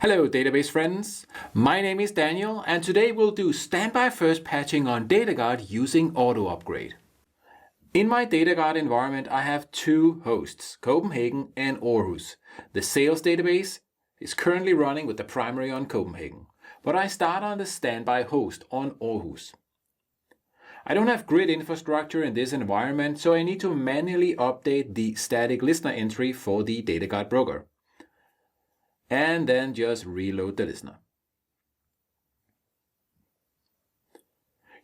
Hello database friends, my name is Daniel and today we'll do standby first patching on DataGuard using AutoUpgrade. In my DataGuard environment I have two hosts, Copenhagen and Aarhus. The sales database is currently running with the primary on Copenhagen, but I start on the standby host on Aarhus. I don't have grid infrastructure in this environment, so I need to manually update the static listener entry for the DataGuard broker. And then just reload the listener.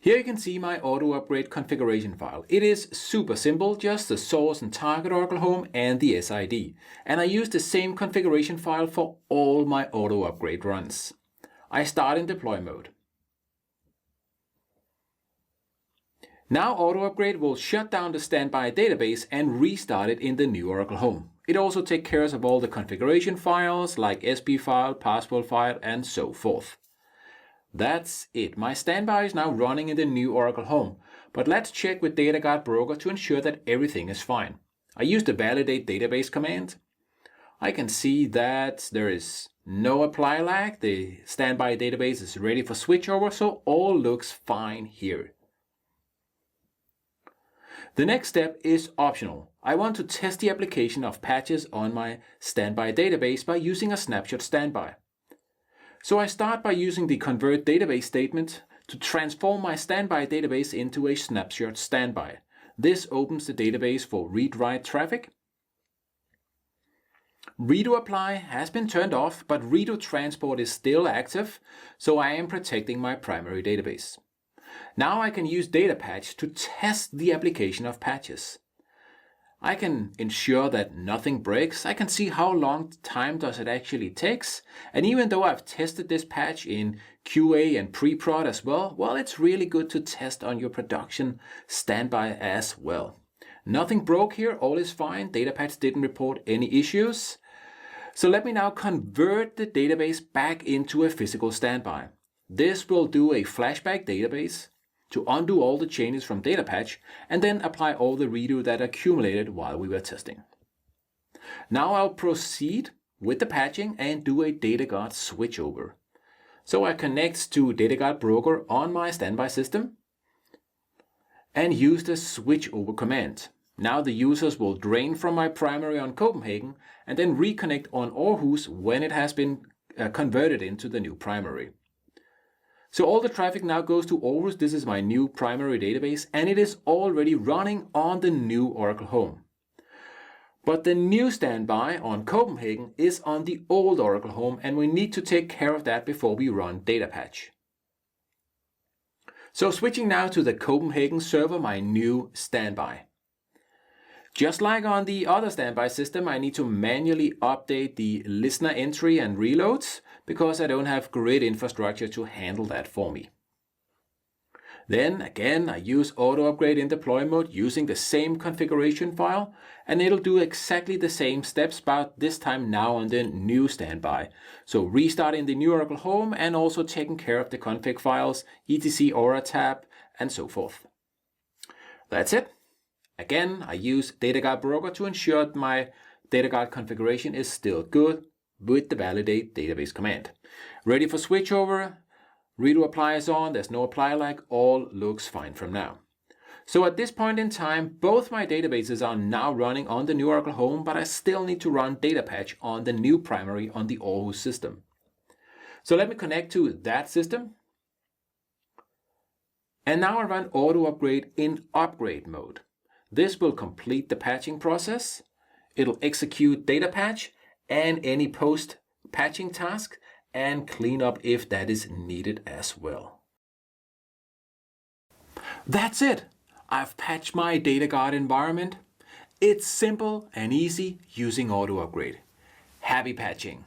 Here you can see my AutoUpgrade configuration file. It is super simple, just the source and target Oracle Home and the SID. And I use the same configuration file for all my AutoUpgrade runs. I start in deploy mode. Now AutoUpgrade will shut down the standby database and restart it in the new Oracle Home. It also takes care of all the configuration files like SP file, password file, and so forth. That's it. My standby is now running in the new Oracle Home, but let's check with DataGuard Broker to ensure that everything is fine. I use the validate database command. I can see that there is no apply lag. The standby database is ready for switchover, so all looks fine here. The next step is optional. I want to test the application of patches on my standby database by using a snapshot standby. So I start by using the convert database statement to transform my standby database into a snapshot standby. This opens the database for read-write traffic. Redo apply has been turned off, but redo transport is still active, so I am protecting my primary database. Now I can use data patch to test the application of patches. I can ensure that nothing breaks. I can see how long time does it actually takes. And even though I've tested this patch in QA and pre-prod as well, it's really good to test on your production standby as well. Nothing broke here, all is fine. Data patch didn't report any issues. So let me now convert the database back into a physical standby. This will do a flashback database to undo all the changes from data patch and then apply all the redo that accumulated while we were testing. Now I'll proceed with the patching and do a DataGuard switchover. So I connect to DataGuard Broker on my standby system and use the switchover command. Now the users will drain from my primary on Copenhagen and then reconnect on Aarhus when it has been converted into the new primary. So all the traffic now goes to Aarhus. This is my new primary database and it is already running on the new Oracle Home. But the new standby on Copenhagen is on the old Oracle Home and we need to take care of that before we run data patch. So switching now to the Copenhagen server, my new standby. Just like on the other standby system, I need to manually update the listener entry and reloads because I don't have grid infrastructure to handle that for me. Then again, I use AutoUpgrade in deploy mode using the same configuration file and it'll do exactly the same steps, but this time now on the new standby. So restarting the new Oracle Home and also taking care of the config files, etc Aura tab and so forth. That's it. Again, I use DataGuard Broker to ensure that my DataGuard configuration is still good with the validate database command. Ready for switchover, redo apply is on, there's no apply lag, all looks fine from now. So at this point in time, both my databases are now running on the new Oracle Home, but I still need to run data patch on the new primary on the Aarhus system. So let me connect to that system. And now I run AutoUpgrade in upgrade mode. This will complete the patching process. It'll execute data patch and any post-patching task and clean up if that is needed as well. That's it. I've patched my DataGuard environment. It's simple and easy using AutoUpgrade. Happy patching!